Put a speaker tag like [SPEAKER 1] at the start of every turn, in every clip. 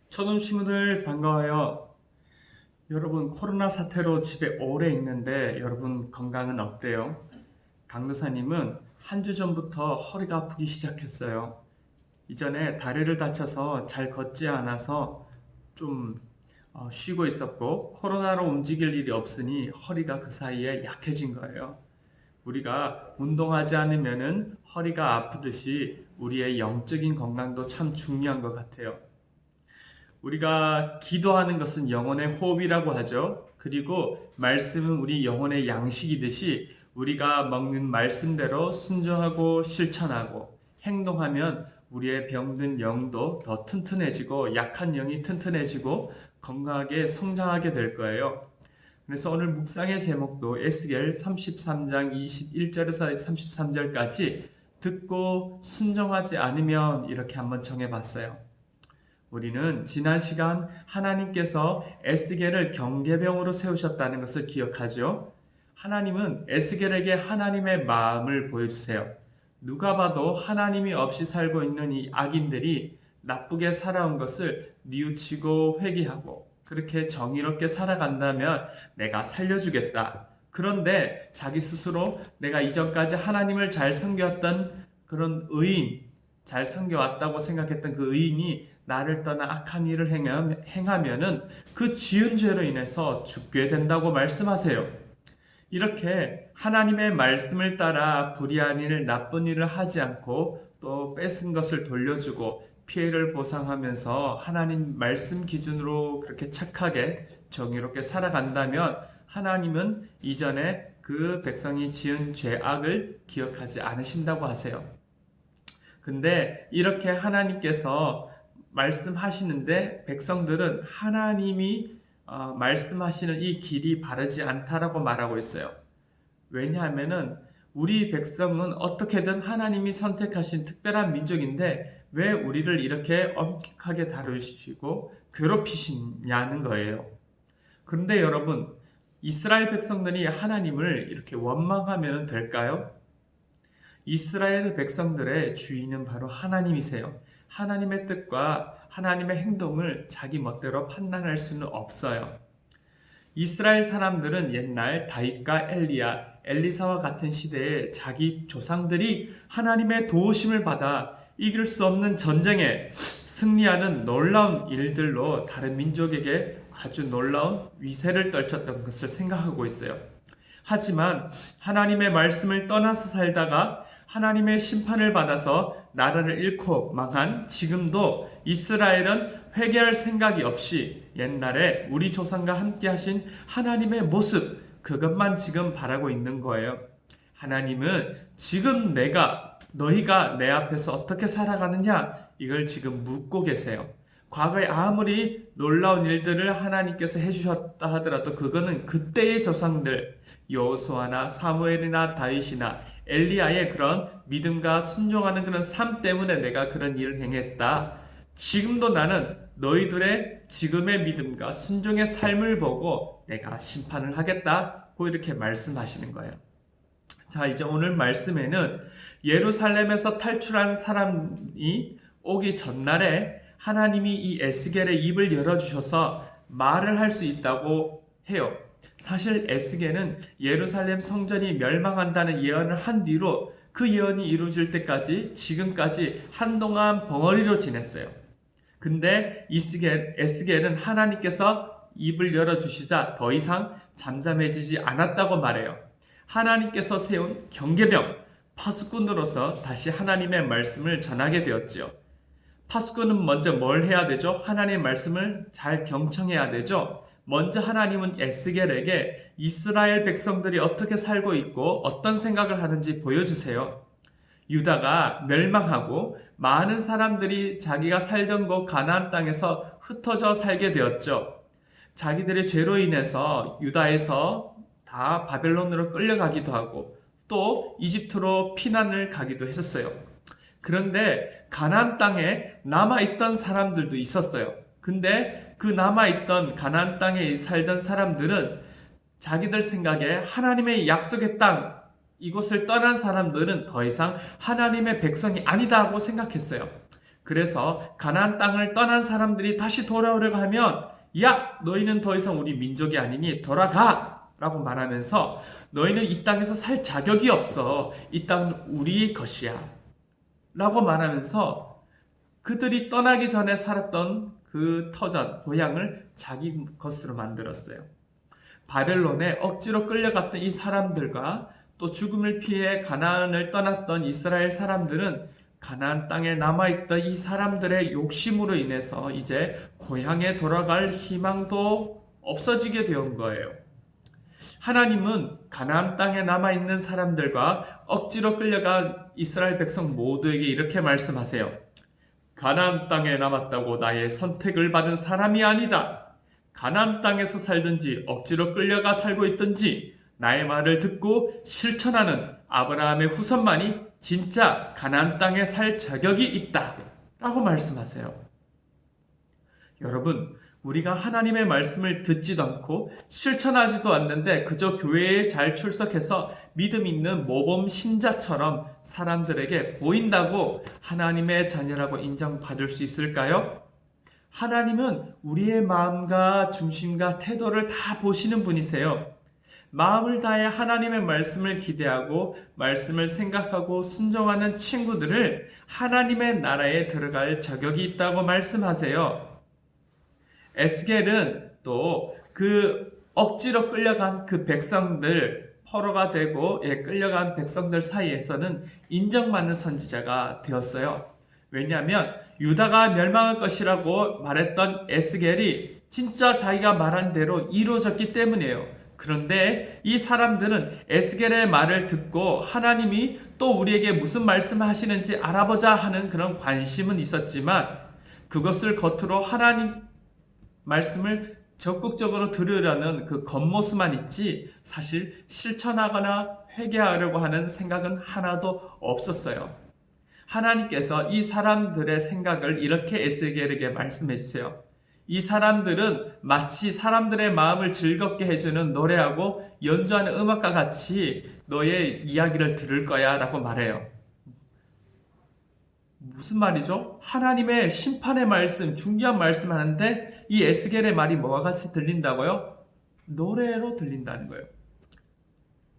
[SPEAKER 1] 초등 친구들 반가워요. 여러분 코로나 사태로 집에 오래 있는데 여러분 건강은 어때요? 강도사님은 한 주 전부터 허리가 아프기 시작했어요. 이전에 다리를 다쳐서 잘 걷지 않아서 좀 쉬고 있었고 코로나로 움직일 일이 없으니 허리가 그 사이에 약해진 거예요. 우리가 운동하지 않으면은 허리가 아프듯이 우리의 영적인 건강도 참 중요한 것 같아요. 우리가 기도하는 것은 영혼의 호흡이라고 하죠. 그리고 말씀은 우리 영혼의 양식이듯이 우리가 먹는 말씀대로 순종하고 실천하고 행동하면 우리의 병든 영도 더 튼튼해지고 약한 영이 튼튼해지고 건강하게 성장하게 될 거예요. 그래서 오늘 묵상의 제목도 에스겔 33장 21절에서 33절까지 듣고 순종하지 않으면 이렇게 한번 정해봤어요. 우리는 지난 시간 하나님께서 에스겔을 경계병으로 세우셨다는 것을 기억하죠. 하나님은 에스겔에게 하나님의 마음을 보여주세요. 누가 봐도 하나님이 없이 살고 있는 이 악인들이 나쁘게 살아온 것을 뉘우치고 회개하고 그렇게 정의롭게 살아간다면 내가 살려주겠다. 그런데 자기 스스로 내가 이전까지 하나님을 잘 섬겼던 그런 의인, 잘 섬겨왔다고 생각했던 그 의인이 나를 떠나 악한 일을 행하면은 그 지은 죄로 인해서 죽게 된다고 말씀하세요. 이렇게 하나님의 말씀을 따라 불의한 일, 나쁜 일을 하지 않고 또 뺏은 것을 돌려주고 피해를 보상하면서 하나님 말씀 기준으로 그렇게 착하게 정의롭게 살아간다면 하나님은 이전에 그 백성이 지은 죄악을 기억하지 않으신다고 하세요. 근데 이렇게 하나님께서 말씀하시는데 백성들은 하나님이 말씀하시는 이 길이 바르지 않다라고 말하고 있어요. 왜냐하면은 우리 백성은 어떻게든 하나님이 선택하신 특별한 민족인데 왜 우리를 이렇게 엄격하게 다루시고 괴롭히시냐는 거예요. 그런데 여러분, 이스라엘 백성들이 하나님을 이렇게 원망하면 될까요? 이스라엘 백성들의 주인은 바로 하나님이세요. 하나님의 뜻과 하나님의 행동을 자기 멋대로 판단할 수는 없어요. 이스라엘 사람들은 옛날 다윗과 엘리사와 같은 시대에 자기 조상들이 하나님의 도우심을 받아 이길 수 없는 전쟁에 승리하는 놀라운 일들로 다른 민족에게 아주 놀라운 위세를 떨쳤던 것을 생각하고 있어요. 하지만 하나님의 말씀을 떠나서 살다가 하나님의 심판을 받아서 나라를 잃고 망한 지금도 이스라엘은 회개할 생각이 없이 옛날에 우리 조상과 함께 하신 하나님의 모습, 그것만 지금 바라고 있는 거예요. 하나님은 지금 너희가 내 앞에서 어떻게 살아가느냐, 이걸 지금 묻고 계세요. 과거에 아무리 놀라운 일들을 하나님께서 해주셨다 하더라도 그거는 그때의 조상들, 여호수아나 사무엘이나 다윗이나 엘리야의 그런 믿음과 순종하는 그런 삶 때문에 내가 그런 일을 행했다. 지금도 나는 너희들의 지금의 믿음과 순종의 삶을 보고 내가 심판을 하겠다고 이렇게 말씀하시는 거예요. 자, 이제 오늘 말씀에는 예루살렘에서 탈출한 사람이 오기 전날에 하나님이 이 에스겔의 입을 열어주셔서 말을 할 수 있다고 해요. 사실 에스겔은 예루살렘 성전이 멸망한다는 예언을 한 뒤로 그 예언이 이루어질 때까지 지금까지 한동안 벙어리로 지냈어요. 근데 에스겔은 하나님께서 입을 열어주시자 더 이상 잠잠해지지 않았다고 말해요. 하나님께서 세운 경계병, 파수꾼으로서 다시 하나님의 말씀을 전하게 되었지요. 파수꾼은 먼저 뭘 해야 되죠? 하나님의 말씀을 잘 경청해야 되죠. 먼저 하나님은 에스겔에게 이스라엘 백성들이 어떻게 살고 있고 어떤 생각을 하는지 보여주세요. 유다가 멸망하고 많은 사람들이 자기가 살던 곳 가나안 땅에서 흩어져 살게 되었죠. 자기들의 죄로 인해서 유다에서 다 바벨론으로 끌려가기도 하고 또 이집트로 피난을 가기도 했었어요. 그런데 가나안 땅에 남아있던 사람들도 있었어요. 근데 그 남아있던 가나안 땅에 살던 사람들은 자기들 생각에 하나님의 약속의 땅, 이곳을 떠난 사람들은 더 이상 하나님의 백성이 아니다고 생각했어요. 그래서 가나안 땅을 떠난 사람들이 다시 돌아오려고 하면 야, 너희는 더 이상 우리 민족이 아니니 돌아가! 라고 말하면서 너희는 이 땅에서 살 자격이 없어. 이 땅은 우리의 것이야. 라고 말하면서 그들이 떠나기 전에 살았던 그 터전, 고향을 자기 것으로 만들었어요. 바벨론에 억지로 끌려갔던 이 사람들과 또 죽음을 피해 가나안을 떠났던 이스라엘 사람들은 가나안 땅에 남아있던 이 사람들의 욕심으로 인해서 이제 고향에 돌아갈 희망도 없어지게 된 거예요. 하나님은 가나안 땅에 남아있는 사람들과 억지로 끌려간 이스라엘 백성 모두에게 이렇게 말씀하세요. 가나안 땅에 남았다고 나의 선택을 받은 사람이 아니다. 가나안 땅에서 살든지 억지로 끌려가 살고 있든지 나의 말을 듣고 실천하는 아브라함의 후손만이 진짜 가나안 땅에 살 자격이 있다. 라고 말씀하세요. 여러분, 우리가 하나님의 말씀을 듣지도 않고 실천하지도 않는데 그저 교회에 잘 출석해서 믿음 있는 모범 신자처럼 사람들에게 보인다고 하나님의 자녀라고 인정받을 수 있을까요? 하나님은 우리의 마음과 중심과 태도를 다 보시는 분이세요. 마음을 다해 하나님의 말씀을 기대하고 말씀을 생각하고 순종하는 친구들을 하나님의 나라에 들어갈 자격이 있다고 말씀하세요. 에스겔은 또 그 억지로 끌려간 그 백성들, 포로가 되고 끌려간 백성들 사이에서는 인정받는 선지자가 되었어요. 왜냐하면 유다가 멸망할 것이라고 말했던 에스겔이 진짜 자기가 말한 대로 이루어졌기 때문이에요. 그런데 이 사람들은 에스겔의 말을 듣고 하나님이 또 우리에게 무슨 말씀을 하시는지 알아보자 하는 그런 관심은 있었지만 그것을 겉으로 하나님 말씀을 적극적으로 들으려는 그 겉모습만 있지 사실 실천하거나 회개하려고 하는 생각은 하나도 없었어요. 하나님께서 이 사람들의 생각을 이렇게 에스겔에게 말씀해 주세요. 이 사람들은 마치 사람들의 마음을 즐겁게 해주는 노래하고 연주하는 음악과 같이 너의 이야기를 들을 거야 라고 말해요. 무슨 말이죠? 하나님의 심판의 말씀, 중요한 말씀 하는데 이 에스겔의 말이 뭐와 같이 들린다고요? 노래로 들린다는 거예요.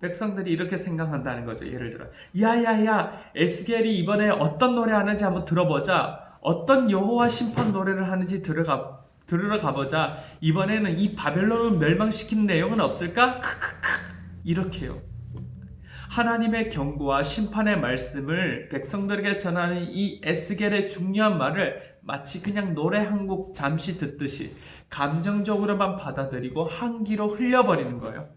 [SPEAKER 1] 백성들이 이렇게 생각한다는 거죠. 예를 들어 야야야 에스겔이 이번에 어떤 노래 하는지 한번 들어보자. 어떤 여호와 심판 노래를 하는지 들으러 가보자. 이번에는 이 바벨론을 멸망시키는 내용은 없을까? 크크크 이렇게요. 하나님의 경고와 심판의 말씀을 백성들에게 전하는 이 에스겔의 중요한 말을 마치 그냥 노래 한 곡 잠시 듣듯이 감정적으로만 받아들이고 한 귀로 흘려버리는 거예요.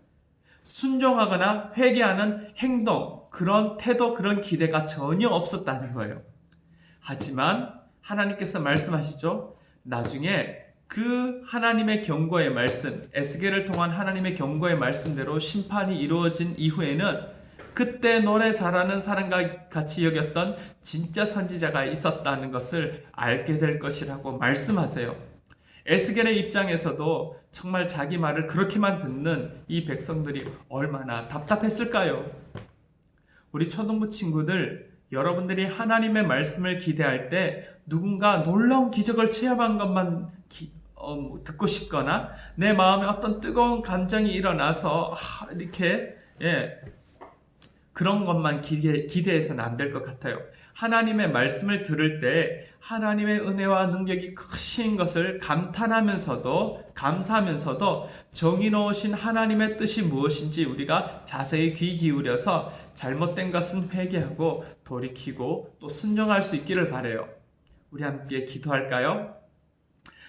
[SPEAKER 1] 순종하거나 회개하는 행동, 그런 태도, 그런 기대가 전혀 없었다는 거예요. 하지만 하나님께서 말씀하시죠. 나중에 그 하나님의 경고의 말씀, 에스겔을 통한 하나님의 경고의 말씀대로 심판이 이루어진 이후에는 그때 노래 잘하는 사람과 같이 여겼던 진짜 선지자가 있었다는 것을 알게 될 것이라고 말씀하세요. 에스겔의 입장에서도 정말 자기 말을 그렇게만 듣는 이 백성들이 얼마나 답답했을까요? 우리 초등부 친구들, 여러분들이 하나님의 말씀을 기대할 때 누군가 놀라운 기적을 체험한 것만 듣고 싶거나 내 마음에 어떤 뜨거운 감정이 일어나서 이렇게 그런 것만 기대해서는 안 될 것 같아요. 하나님의 말씀을 들을 때 하나님의 은혜와 능력이 크신 것을 감탄하면서도 감사하면서도 정의로우신 하나님의 뜻이 무엇인지 우리가 자세히 귀 기울여서 잘못된 것은 회개하고 돌이키고 또 순종할 수 있기를 바라요. 우리 함께 기도할까요?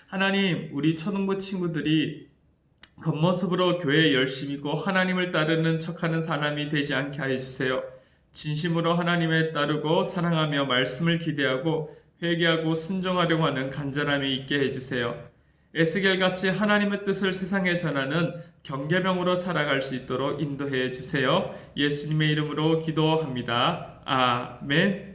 [SPEAKER 1] 하나님, 우리 초등부 친구들이 겉모습으로 교회에 열심이고 하나님을 따르는 척하는 사람이 되지 않게 하여 주세요. 진심으로 하나님을 따르고 사랑하며 말씀을 기대하고 회개하고 순종하려고 하는 간절함이 있게 해주세요. 에스겔같이 하나님의 뜻을 세상에 전하는 경계병으로 살아갈 수 있도록 인도해 주세요. 예수님의 이름으로 기도합니다. 아멘.